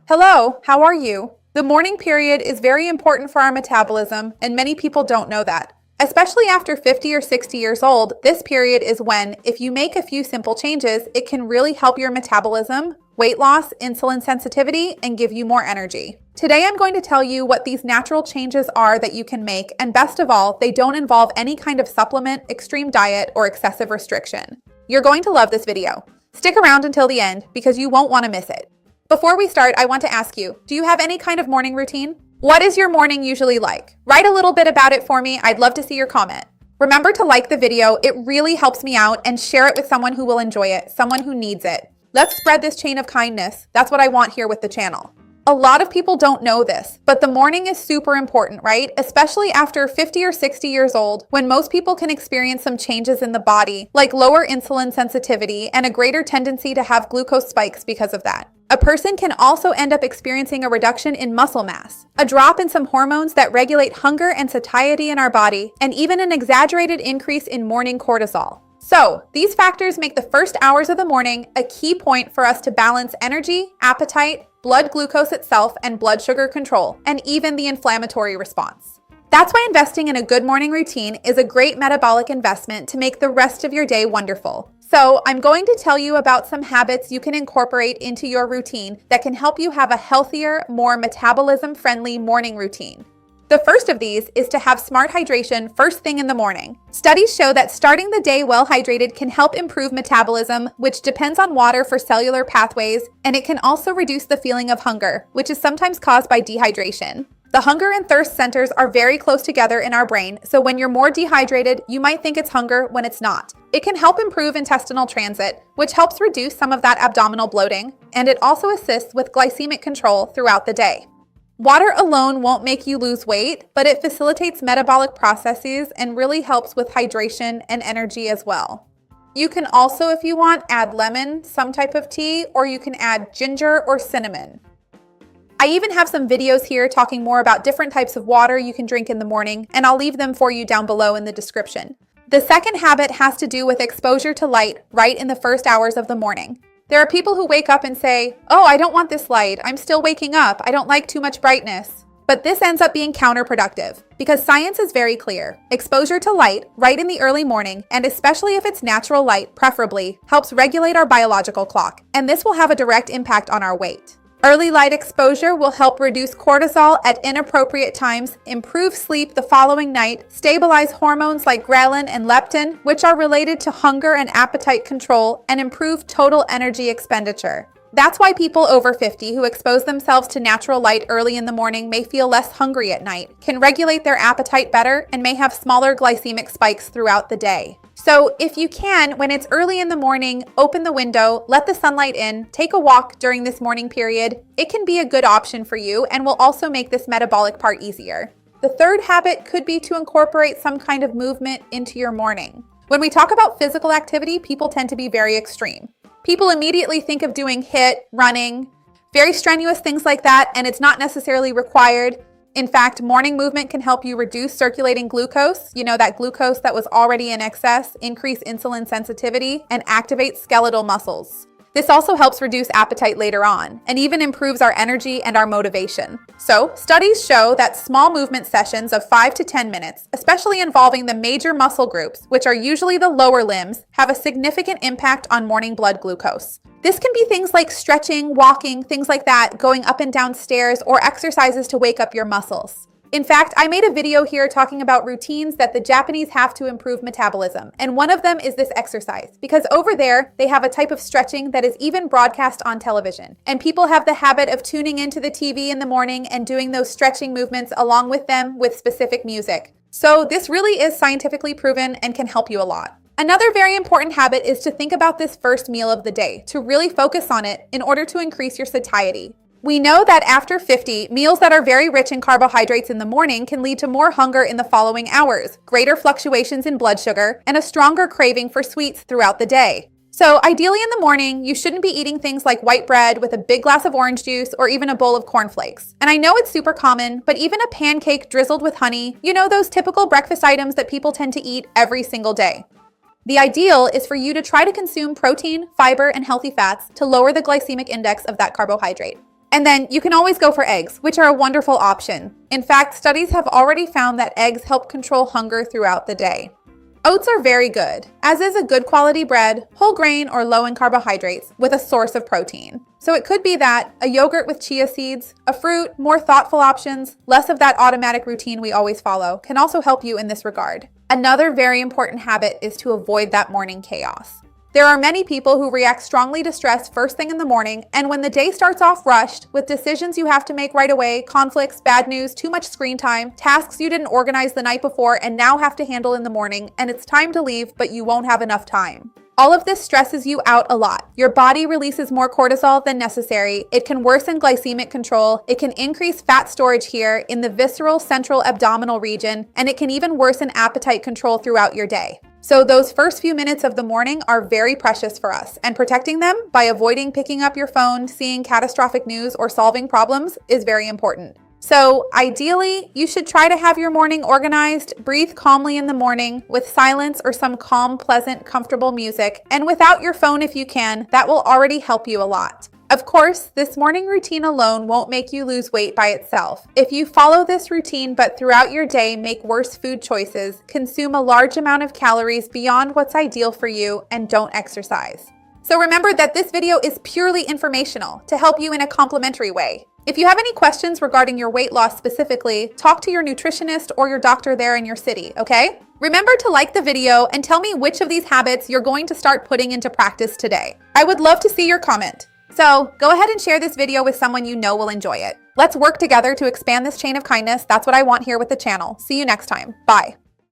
Hello, how are you? The morning period is very important for our metabolism, and many people don't know that. Especially after 50 or 60 years old, this period is when, if you make a few simple changes, it can really help your metabolism, weight loss, insulin sensitivity, and give you more energy. Today I'm going to tell you what these natural changes are that you can make, and best of all, they don't involve any kind of supplement, extreme diet, or excessive restriction. You're going to love this video. Stick around until the end because you won't want to miss it. Before we start, I want to ask you, do you have any kind of morning routine? What is your morning usually like? Write a little bit about it for me. I'd love to see your comment. Remember to like the video. It really helps me out, and share it with someone who will enjoy it, someone who needs it. Let's spread this chain of kindness. That's what I want here with the channel. A lot of people don't know this, but the morning is super important, right? Especially after 50 or 60 years old, when most people can experience some changes in the body, like lower insulin sensitivity and a greater tendency to have glucose spikes because of that. A person can also end up experiencing a reduction in muscle mass, a drop in some hormones that regulate hunger and satiety in our body, and even an exaggerated increase in morning cortisol. So, these factors make the first hours of the morning a key point for us to balance energy, appetite, blood glucose itself, and blood sugar control, and even the inflammatory response. That's why investing in a good morning routine is a great metabolic investment to make the rest of your day wonderful. So, I'm going to tell you about some habits you can incorporate into your routine that can help you have a healthier, more metabolism-friendly morning routine. The first of these is to have smart hydration first thing in the morning. Studies show that starting the day well hydrated can help improve metabolism, which depends on water for cellular pathways, and it can also reduce the feeling of hunger, which is sometimes caused by dehydration. The hunger and thirst centers are very close together in our brain, so when you're more dehydrated, you might think it's hunger when it's not. It can help improve intestinal transit, which helps reduce some of that abdominal bloating, and it also assists with glycemic control throughout the day. Water alone won't make you lose weight, but it facilitates metabolic processes and really helps with hydration and energy as well. You can also, if you want, add lemon, some type of tea, or you can add ginger or cinnamon. I even have some videos here talking more about different types of water you can drink in the morning, and I'll leave them for you down below in the description. The second habit has to do with exposure to light right in the first hours of the morning. There are people who wake up and say, "Oh, I don't want this light. I'm still waking up. I don't like too much brightness." But this ends up being counterproductive because science is very clear. Exposure to light right in the early morning, and especially if it's natural light, preferably, helps regulate our biological clock, and this will have a direct impact on our weight. Early light exposure will help reduce cortisol at inappropriate times, improve sleep the following night, stabilize hormones like ghrelin and leptin, which are related to hunger and appetite control, and improve total energy expenditure. That's why people over 50 who expose themselves to natural light early in the morning may feel less hungry at night, can regulate their appetite better, and may have smaller glycemic spikes throughout the day. So if you can, when it's early in the morning, open the window, let the sunlight in, take a walk during this morning period. It can be a good option for you and will also make this metabolic part easier. The third habit could be to incorporate some kind of movement into your morning. When we talk about physical activity, people tend to be very extreme. People immediately think of doing HIIT, running, very strenuous things like that, and it's not necessarily required. In fact, morning movement can help you reduce circulating glucose, that glucose that was already in excess, increase insulin sensitivity, and activate skeletal muscles. This also helps reduce appetite later on, and even improves our energy and our motivation. So, studies show that small movement sessions of 5 to 10 minutes, especially involving the major muscle groups, which are usually the lower limbs, have a significant impact on morning blood glucose. This can be things like stretching, walking, things like that, going up and down stairs, or exercises to wake up your muscles. In fact, I made a video here talking about routines that the Japanese have to improve metabolism, and one of them is this exercise, because over there, they have a type of stretching that is even broadcast on television, and people have the habit of tuning into the TV in the morning and doing those stretching movements along with them with specific music. So this really is scientifically proven and can help you a lot. Another very important habit is to think about this first meal of the day, to really focus on it in order to increase your satiety. We know that after 50, meals that are very rich in carbohydrates in the morning can lead to more hunger in the following hours, greater fluctuations in blood sugar, and a stronger craving for sweets throughout the day. So ideally in the morning, you shouldn't be eating things like white bread with a big glass of orange juice or even a bowl of cornflakes. And I know it's super common, but even a pancake drizzled with honey, those typical breakfast items that people tend to eat every single day. The ideal is for you to try to consume protein, fiber, and healthy fats to lower the glycemic index of that carbohydrate. And then you can always go for eggs, which are a wonderful option. In fact, studies have already found that eggs help control hunger throughout the day. Oats are very good, as is a good quality bread, whole grain or low in carbohydrates, with a source of protein. So it could be that a yogurt with chia seeds, a fruit, more thoughtful options, less of that automatic routine we always follow, can also help you in this regard. Another very important habit is to avoid that morning chaos. There are many people who react strongly to stress first thing in the morning, and when the day starts off rushed, with decisions you have to make right away, conflicts, bad news, too much screen time, tasks you didn't organize the night before and now have to handle in the morning, and it's time to leave, but you won't have enough time. All of this stresses you out a lot. Your body releases more cortisol than necessary. It can worsen glycemic control. It can increase fat storage here in the visceral central abdominal region, and it can even worsen appetite control throughout your day. So those first few minutes of the morning are very precious for us, and protecting them by avoiding picking up your phone, seeing catastrophic news, or solving problems is very important. So ideally, you should try to have your morning organized, breathe calmly in the morning with silence or some calm, pleasant, comfortable music, and without your phone if you can. That will already help you a lot. Of course, this morning routine alone won't make you lose weight by itself. If you follow this routine but throughout your day make worse food choices, consume a large amount of calories beyond what's ideal for you, and don't exercise. So remember that this video is purely informational to help you in a complimentary way. If you have any questions regarding your weight loss specifically, talk to your nutritionist or your doctor there in your city, okay? Remember to like the video and tell me which of these habits you're going to start putting into practice today. I would love to see your comment. So go ahead and share this video with someone you know will enjoy it. Let's work together to expand this chain of kindness. That's what I want here with the channel. See you next time. Bye.